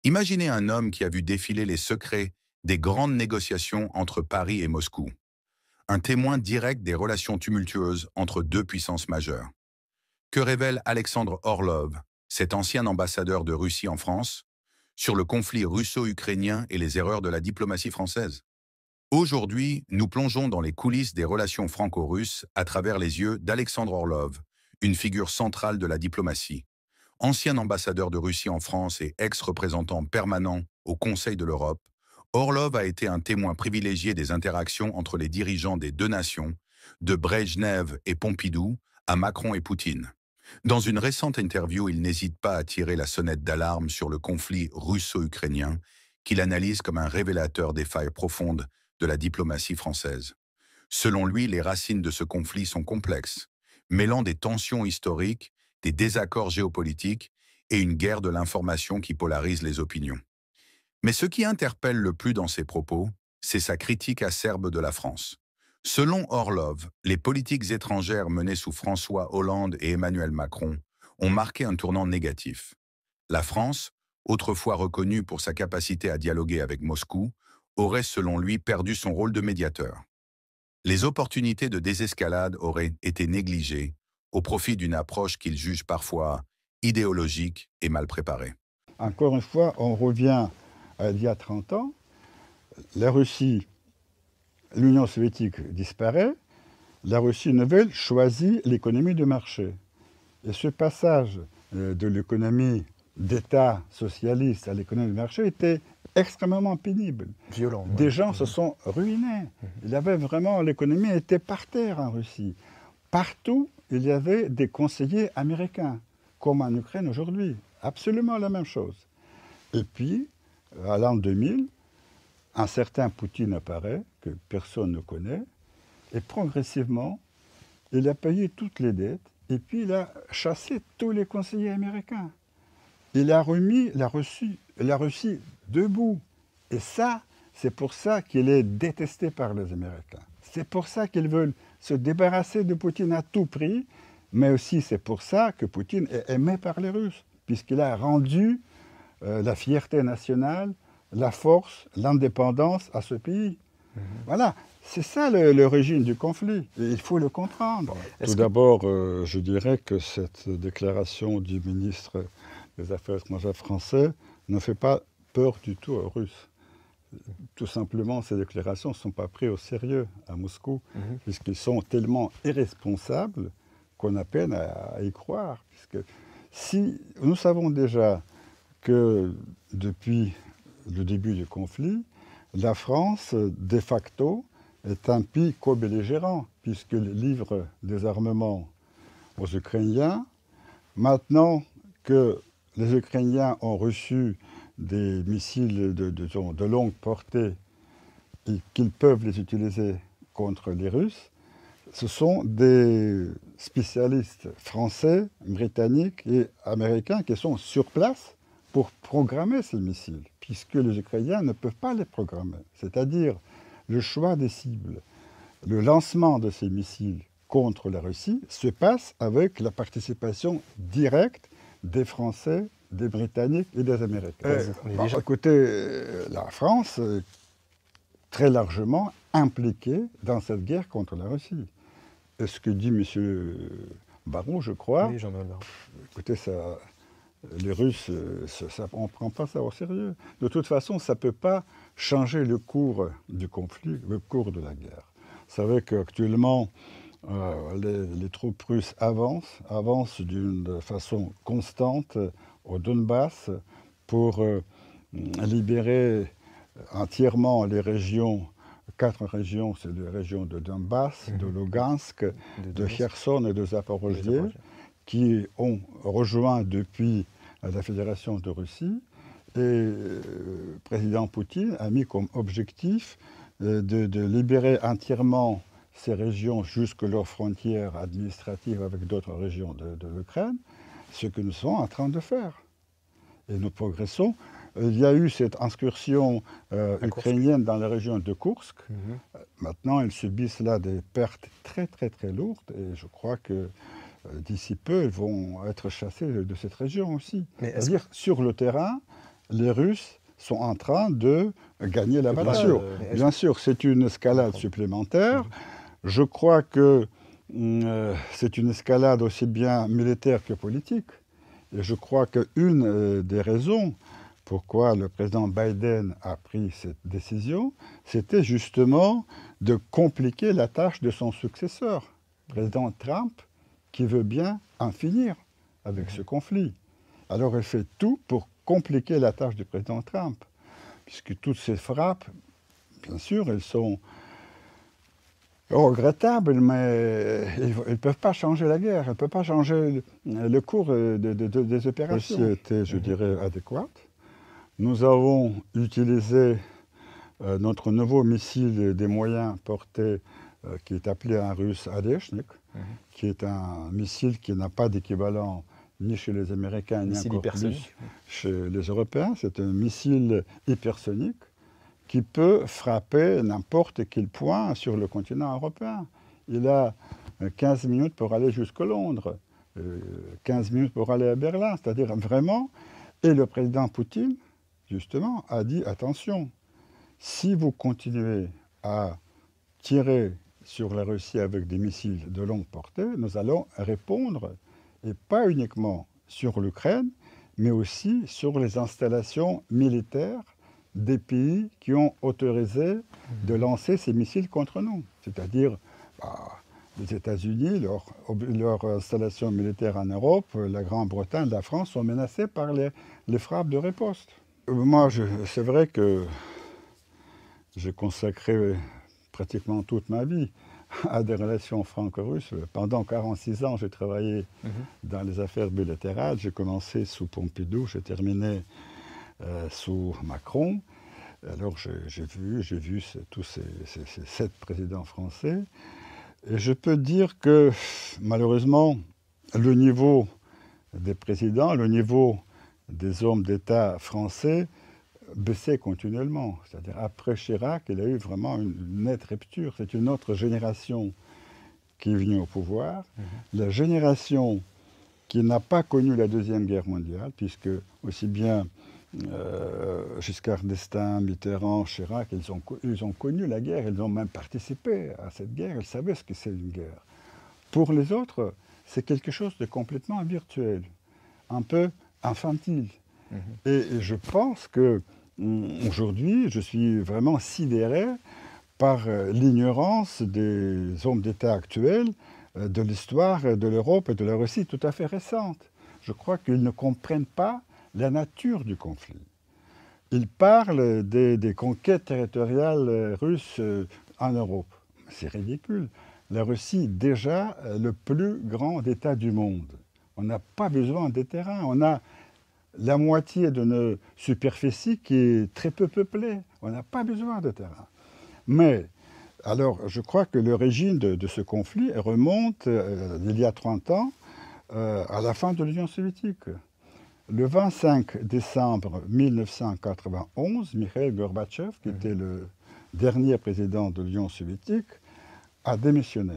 Imaginez un homme qui a vu défiler les secrets des grandes négociations entre Paris et Moscou, un témoin direct des relations tumultueuses entre deux puissances majeures. Que révèle Alexandre Orlov, cet ancien ambassadeur de Russie en France, sur le conflit russo-ukrainien et les erreurs de la diplomatie française? Aujourd'hui, nous plongeons dans les coulisses des relations franco-russes à travers les yeux d'Alexandre Orlov, une figure centrale de la diplomatie. Ancien ambassadeur de Russie en France et ex-représentant permanent au Conseil de l'Europe, Orlov a été un témoin privilégié des interactions entre les dirigeants des deux nations, de Brejnev et Pompidou à Macron et Poutine. Dans une récente interview, il n'hésite pas à tirer la sonnette d'alarme sur le conflit russo-ukrainien, qu'il analyse comme un révélateur des failles profondes de la diplomatie française. Selon lui, les racines de ce conflit sont complexes, mêlant des tensions historiques, des désaccords géopolitiques et une guerre de l'information qui polarise les opinions. Mais ce qui interpelle le plus dans ses propos, c'est sa critique acerbe de la France. Selon Orlov, les politiques étrangères menées sous François Hollande et Emmanuel Macron ont marqué un tournant négatif. La France, autrefois reconnue pour sa capacité à dialoguer avec Moscou, aurait selon lui perdu son rôle de médiateur. Les opportunités de désescalade auraient été négligées au profit d'une approche qu'il juge parfois idéologique et mal préparée. Encore une fois, on revient à il y a 30 ans. La Russie, l'Union soviétique disparaît. La Russie nouvelle choisit l'économie de marché. Et ce passage de l'économie d'État socialiste à l'économie de marché était extrêmement pénible. Violent. Des gens se sont ruinés. Il y avait vraiment, l'économie était par terre en Russie. Partout, il y avait des conseillers américains, comme en Ukraine aujourd'hui. Absolument la même chose. Et puis, à l'an 2000, un certain Poutine apparaît, que personne ne connaît, et progressivement, il a payé toutes les dettes, et puis il a chassé tous les conseillers américains. Il a remis la Russie debout. Et ça, c'est pour ça qu'il est détesté par les Américains. C'est pour ça qu'ils veulent se débarrasser de Poutine à tout prix, mais aussi c'est pour ça que Poutine est aimé par les Russes, puisqu'il a rendu la fierté nationale, la force, l'indépendance à ce pays. Voilà, c'est ça l'origine du conflit. Et il faut le comprendre. Tout d'abord, je dirais que cette déclaration du ministre des Affaires étrangères français ne fait pas peur du tout aux Russes. Tout simplement, ces déclarations ne sont pas prises au sérieux à Moscou, puisqu'ils sont tellement irresponsables qu'on a peine à y croire. Puisque si nous savons déjà que depuis le début du conflit, la France, de facto, est un pays co-belligérant, puisqu'il livre des armements aux Ukrainiens. Maintenant que les Ukrainiens ont reçu des missiles de longue portée et qu'ils peuvent les utiliser contre les Russes, ce sont des spécialistes français, britanniques et américains qui sont sur place pour programmer ces missiles, puisque les Ukrainiens ne peuvent pas les programmer. C'est-à-dire le choix des cibles, le lancement de ces missiles contre la Russie se passe avec la participation directe des Français, des Britanniques et des Américains. Écoutez, la France est très largement impliquée dans cette guerre contre la Russie. Et ce que dit M. Barrot, je crois, Oui, Jean-Noël Barrot. Écoutez, les Russes, on ne prend pas ça au sérieux. De toute façon, ça ne peut pas changer le cours du conflit, le cours de la guerre. Vous savez qu'actuellement, les troupes russes avancent d'une façon constante au Donbass pour libérer entièrement les régions, 4 régions, c'est les régions de Donbass, de Lugansk, de Kherson et de Zaporozhye, qui ont rejoint depuis la Fédération de Russie. Et le président Poutine a mis comme objectif de libérer entièrement ces régions jusque leurs frontières administratives avec d'autres régions de l'Ukraine, ce que nous sommes en train de faire. Et nous progressons. Il y a eu cette incursion ukrainienne dans la région de Koursk. Maintenant, ils subissent là des pertes très très très lourdes et je crois que d'ici peu, ils vont être chassés de cette région aussi. C'est-à-dire, sur le terrain, les Russes sont en train de gagner la bataille. Bien sûr, c'est une escalade supplémentaire. Je crois que c'est une escalade aussi bien militaire que politique. Et je crois qu'une des raisons pourquoi le président Biden a pris cette décision, c'était justement de compliquer la tâche de son successeur, le président Trump, qui veut bien en finir avec ce conflit. Alors elle fait tout pour compliquer la tâche du président Trump, puisque toutes ces frappes, bien sûr, elles sont regrettables, mais elles ne peuvent pas changer la guerre, elles ne peuvent pas changer le cours des opérations. Ceci était, je dirais, adéquate. Nous avons utilisé notre nouveau missile des moyens portés, qui est appelé en russe Adeshnik, qui est un missile qui n'a pas d'équivalent ni chez les Américains, ni encore plus chez les Européens. C'est un missile hypersonique qui peut frapper n'importe quel point sur le continent européen. Il a 15 minutes pour aller jusqu'à Londres, 15 minutes pour aller à Berlin, c'est-à-dire vraiment. Et le président Poutine, justement, a dit, attention, si vous continuez à tirer sur la Russie avec des missiles de longue portée, nous allons répondre, et pas uniquement sur l'Ukraine, mais aussi sur les installations militaires des pays qui ont autorisé de lancer ces missiles contre nous. C'est-à-dire les États-Unis, leur installation militaire en Europe, la Grande-Bretagne, la France sont menacées par les frappes de riposte. Moi, c'est vrai que j'ai consacré pratiquement toute ma vie à des relations franco-russes. Pendant 46 ans, j'ai travaillé dans les affaires bilatérales. J'ai commencé sous Pompidou, j'ai terminé sous Macron. Alors j'ai vu tous ces 7 présidents français. Et je peux dire que malheureusement, le niveau des présidents, le niveau des hommes d'État français baissait continuellement. C'est-à-dire après Chirac, il y a eu vraiment une nette rupture. C'est une autre génération qui est venue au pouvoir. La génération qui n'a pas connu la Deuxième Guerre mondiale, puisque aussi bien Giscard d'Estaing, Mitterrand, Chirac, ils ont connu la guerre, ils ont même participé à cette guerre, ils savaient ce que c'est une guerre. Pour les autres, c'est quelque chose de complètement virtuel, un peu infantile. Et je pense que aujourd'hui, je suis vraiment sidéré par l'ignorance des hommes d'État actuels de l'histoire de l'Europe et de la Russie tout à fait récente. Je crois qu'ils ne comprennent pas la nature du conflit. Ils parlent des conquêtes territoriales russes en Europe. C'est ridicule. La Russie est déjà le plus grand État du monde. On n'a pas besoin des terrains. On a la moitié de nos superficies qui est très peu peuplée. On n'a pas besoin de terrain. Mais, alors, je crois que l'origine de ce conflit remonte, il y a 30 ans, à la fin de l'Union soviétique. Le 25 décembre 1991, Mikhail Gorbatchev, qui était le dernier président de l'Union soviétique, a démissionné.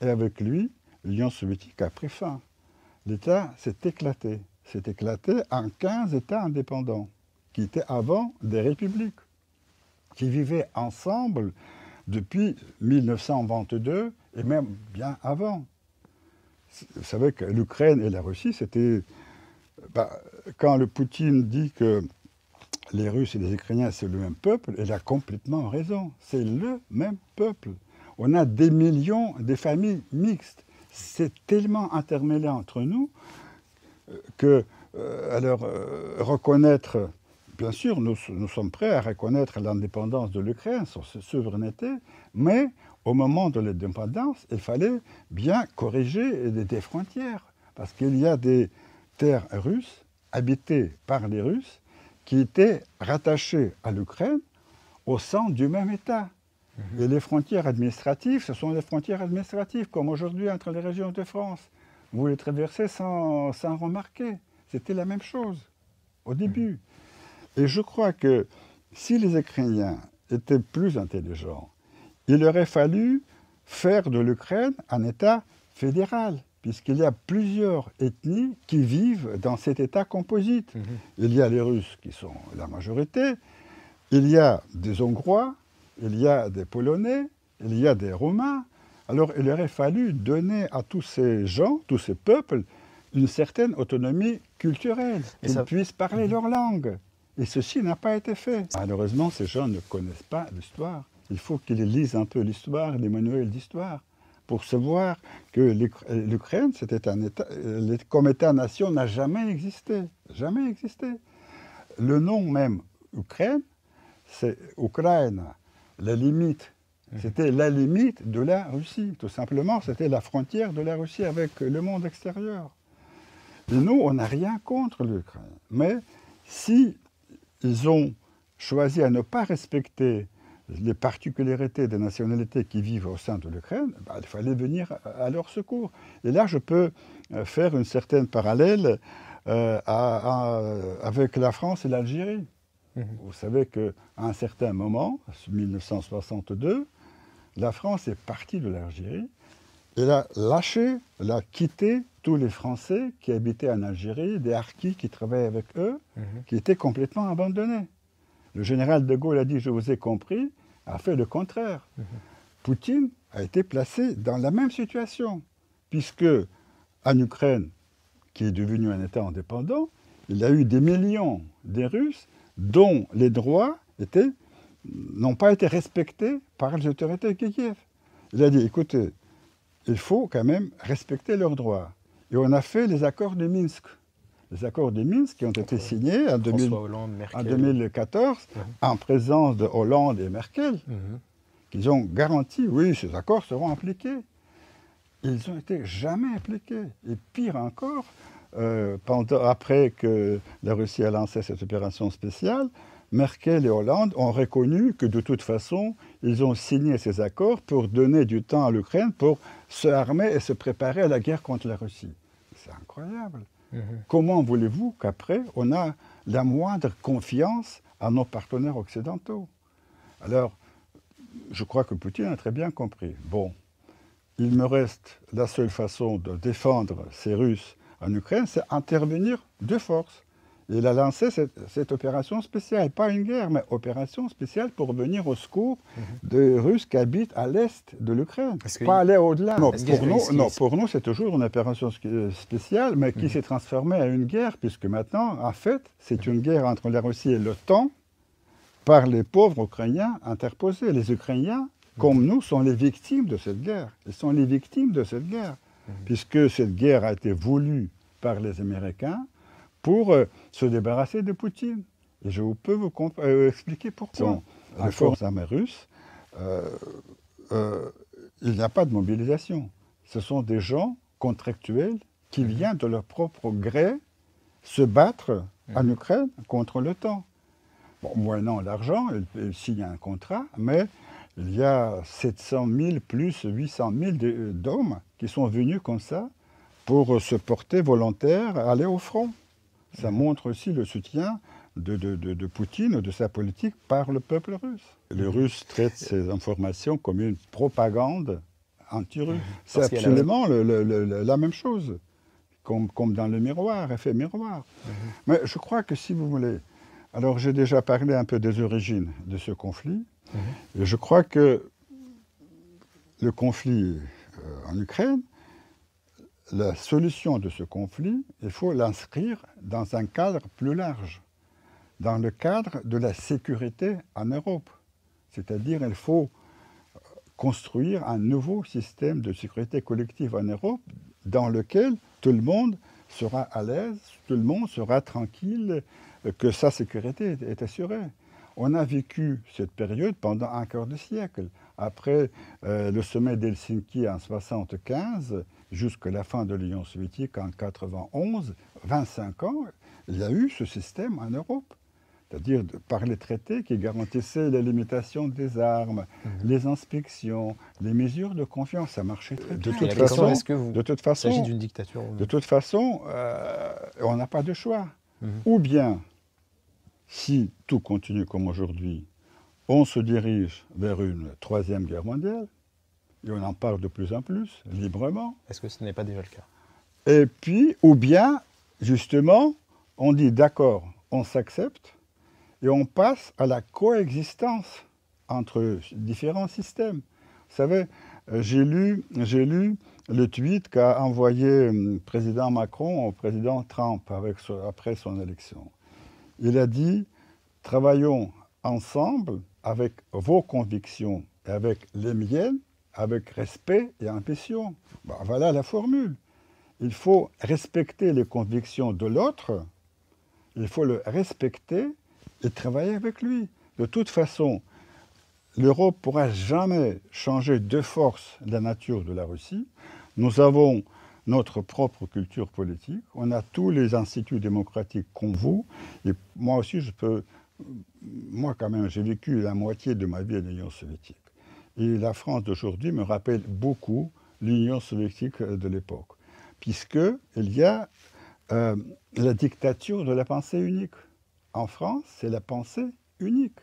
Et avec lui, l'Union soviétique a pris fin. L'État s'est éclaté. S'est éclaté en 15 États indépendants, qui étaient avant des républiques, qui vivaient ensemble depuis 1922 et même bien avant. Vous savez que l'Ukraine et la Russie, c'était... quand le Poutine dit que les Russes et les Ukrainiens, c'est le même peuple, il a complètement raison. C'est le même peuple. On a des millions de familles mixtes. C'est tellement intermêlé entre nous que, reconnaître, bien sûr, nous sommes prêts à reconnaître l'indépendance de l'Ukraine, sa souveraineté, mais au moment de l'indépendance, il fallait bien corriger des frontières, parce qu'il y a des terres russes, habitées par les Russes, qui étaient rattachées à l'Ukraine au sein du même État. Et les frontières administratives, ce sont des frontières administratives, comme aujourd'hui entre les régions de France. Vous les traversez sans remarquer. C'était la même chose au début. Et je crois que si les Ukrainiens étaient plus intelligents, il aurait fallu faire de l'Ukraine un État fédéral, puisqu'il y a plusieurs ethnies qui vivent dans cet État composite. Il y a les Russes qui sont la majorité, il y a des Hongrois, il y a des Polonais, il y a des Roumains. Alors il aurait fallu donner à tous ces gens, tous ces peuples, une certaine autonomie culturelle, qu'ils puissent parler leur langue. Et ceci n'a pas été fait. Malheureusement, ces gens ne connaissent pas l'histoire. Il faut qu'ils lisent un peu l'histoire, les manuels d'histoire, pour savoir que l'Ukraine, c'était un État, comme État-nation, n'a jamais existé. Jamais existé. Le nom même, Ukraine, c'est Ukraine, la limite. C'était la limite de la Russie, tout simplement. C'était la frontière de la Russie avec le monde extérieur. Et nous, on n'a rien contre l'Ukraine. Mais si ils ont choisi à ne pas respecter les particularités des nationalités qui vivent au sein de l'Ukraine, ben, il fallait venir à leur secours. Et là, je peux faire une certaine parallèle avec la France et l'Algérie. Vous savez qu'à un certain moment, en 1962, la France est partie de l'Algérie. Elle a lâché, elle a quitté tous les Français qui habitaient en Algérie, des harkis qui travaillaient avec eux, qui étaient complètement abandonnés. Le général de Gaulle a dit « je vous ai compris », a fait le contraire. Poutine a été placé dans la même situation, puisque en Ukraine, qui est devenu un État indépendant, il a eu des millions de Russes dont les droits n'ont pas été respectés par les autorités de Kiev. Il a dit, écoutez, il faut quand même respecter leurs droits. Et on a fait les accords de Minsk. Les accords de Minsk qui ont été signés en 2014 en présence de Hollande et Merkel, qu'ils ont garanti, oui, ces accords seront appliqués. Ils n'ont été jamais appliqués. Et pire encore, après que la Russie a lancé cette opération spéciale, Merkel et Hollande ont reconnu que de toute façon, ils ont signé ces accords pour donner du temps à l'Ukraine pour se armer et se préparer à la guerre contre la Russie. C'est incroyable. Comment voulez-vous qu'après, on a la moindre confiance à nos partenaires occidentaux? Alors, je crois que Poutine a très bien compris. Bon, il me reste la seule façon de défendre ces Russes en Ukraine, c'est intervenir de force. Il a lancé cette opération spéciale, pas une guerre, mais opération spéciale pour venir au secours des Russes qui habitent à l'est de l'Ukraine. Pas aller au-delà. Non, pour nous, c'est toujours une opération spéciale, mais qui s'est transformée en une guerre, puisque maintenant, en fait, c'est une guerre entre la Russie et l'OTAN par les pauvres Ukrainiens interposés. Les Ukrainiens, comme nous, sont les victimes de cette guerre. Ils sont les victimes de cette guerre, puisque cette guerre a été voulue par les Américains pour se débarrasser de Poutine. Et je peux vous expliquer pourquoi. Les forces armées russes, il n'y a pas de mobilisation. Ce sont des gens contractuels qui viennent de leur propre gré se battre en Ukraine contre l'OTAN. Bon, moyennant l'argent, ils signent un contrat, mais il y a 700 000 plus 800 000 d'hommes qui sont venus comme ça pour se porter volontaires à aller au front. Ça montre aussi le soutien de Poutine, de sa politique, par le peuple russe. Les Russes traitent ces informations comme une propagande anti-russe. C'est absolument la même chose, comme dans le miroir, effet miroir. Mais je crois que si vous voulez... Alors j'ai déjà parlé un peu des origines de ce conflit. Et je crois que le conflit en Ukraine, la solution de ce conflit, il faut l'inscrire dans un cadre plus large, dans le cadre de la sécurité en Europe. C'est-à-dire qu'il faut construire un nouveau système de sécurité collective en Europe dans lequel tout le monde sera à l'aise, tout le monde sera tranquille, que sa sécurité est assurée. On a vécu cette période pendant un quart de siècle. Après le sommet d'Helsinki en 1975, jusqu'à la fin de l'Union soviétique en 1991, 25 ans, il y a eu ce système en Europe. C'est-à-dire par les traités qui garantissaient la limitation des armes, les inspections, les mesures de confiance. Ça marchait très bien. De toute façon, il s'agit d'une dictature. De toute façon, on n'a pas de choix. Ou bien, si tout continue comme aujourd'hui, on se dirige vers une troisième guerre mondiale, Et on en parle de plus en plus, librement. Est-ce que ce n'est pas déjà le cas? Et puis, ou bien, justement, on dit d'accord, on s'accepte et on passe à la coexistence entre différents systèmes. Vous savez, j'ai lu le tweet qu'a envoyé le président Macron au président Trump après son élection. Il a dit, travaillons ensemble avec vos convictions et avec les miennes, avec respect et ambition. Ben, voilà la formule. Il faut respecter les convictions de l'autre, il faut le respecter et travailler avec lui. De toute façon, l'Europe ne pourra jamais changer de force la nature de la Russie. Nous avons notre propre culture politique, on a tous les instituts démocratiques qu'on veut, et moi aussi moi quand même, j'ai vécu la moitié de ma vie à l'Union soviétique. Et la France d'aujourd'hui me rappelle beaucoup l'Union soviétique de l'époque, puisqu'il y a la dictature de la pensée unique. En France, c'est la pensée unique.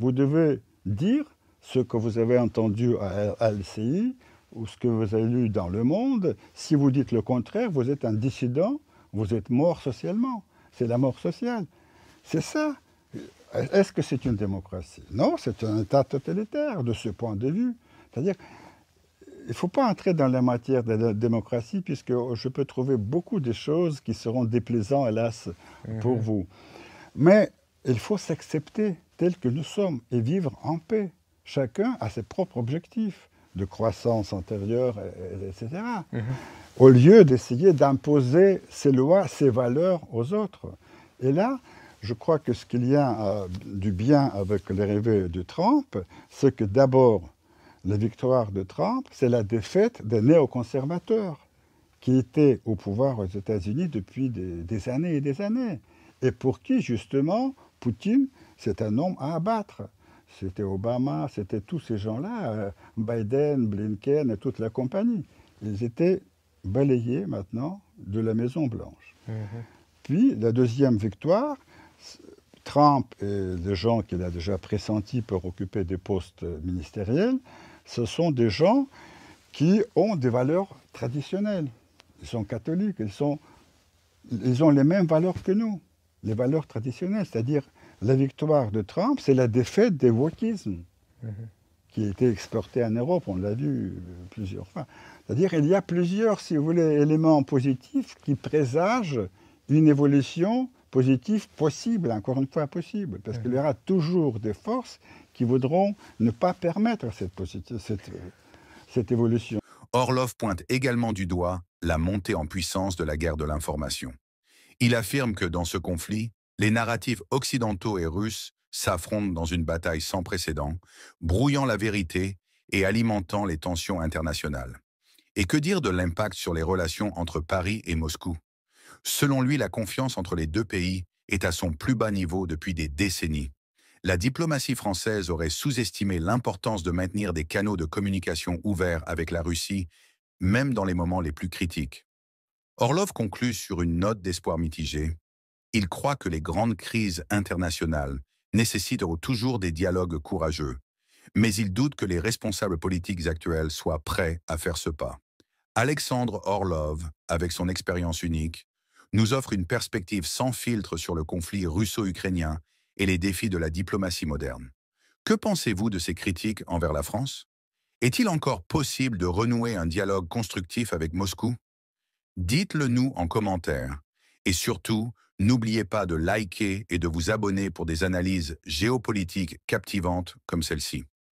Vous devez dire ce que vous avez entendu à LCI ou ce que vous avez lu dans Le Monde. Si vous dites le contraire, vous êtes un dissident, vous êtes mort socialement. C'est la mort sociale. C'est ça. Est-ce que c'est une démocratie? Non, c'est un État totalitaire de ce point de vue. C'est-à-dire, il ne faut pas entrer dans la matière de la démocratie, puisque je peux trouver beaucoup de choses qui seront déplaisantes, hélas, pour vous. Mais il faut s'accepter tel que nous sommes et vivre en paix. Chacun a ses propres objectifs de croissance antérieure, etc. Au lieu d'essayer d'imposer ses lois, ses valeurs aux autres. Et là, je crois que ce qu'il y a du bien avec l'arrivée de Trump, c'est que d'abord, la victoire de Trump, c'est la défaite des néoconservateurs qui étaient au pouvoir aux États-Unis depuis des années et des années. Et pour qui, justement, Poutine, c'est un homme à abattre. C'était Obama, c'était tous ces gens-là, Biden, Blinken et toute la compagnie. Ils étaient balayés maintenant de la Maison-Blanche. Puis, la deuxième victoire, Trump et les gens qu'il a déjà pressentis pour occuper des postes ministériels, ce sont des gens qui ont des valeurs traditionnelles. Ils sont catholiques, ils ont les mêmes valeurs que nous, les valeurs traditionnelles. C'est-à-dire, la victoire de Trump, c'est la défaite des wokismes, qui a été exporté en Europe, on l'a vu plusieurs fois. C'est-à-dire, il y a plusieurs, si vous voulez, éléments positifs qui présagent une évolution positive possible, encore une fois possible, parce qu'il y aura toujours des forces qui voudront ne pas permettre cette évolution. Orlov pointe également du doigt la montée en puissance de la guerre de l'information. Il affirme que dans ce conflit, les narratifs occidentaux et russes s'affrontent dans une bataille sans précédent, brouillant la vérité et alimentant les tensions internationales. Et que dire de l'impact sur les relations entre Paris et Moscou? Selon lui, la confiance entre les deux pays est à son plus bas niveau depuis des décennies. La diplomatie française aurait sous-estimé l'importance de maintenir des canaux de communication ouverts avec la Russie, même dans les moments les plus critiques. Orlov conclut sur une note d'espoir mitigé. Il croit que les grandes crises internationales nécessitent toujours des dialogues courageux, mais il doute que les responsables politiques actuels soient prêts à faire ce pas. Alexandre Orlov, avec son expérience unique, nous offre une perspective sans filtre sur le conflit russo-ukrainien et les défis de la diplomatie moderne. Que pensez-vous de ces critiques envers la France? Est-il encore possible de renouer un dialogue constructif avec Moscou? Dites-le nous en commentaire. Et surtout, n'oubliez pas de liker et de vous abonner pour des analyses géopolitiques captivantes comme celle-ci.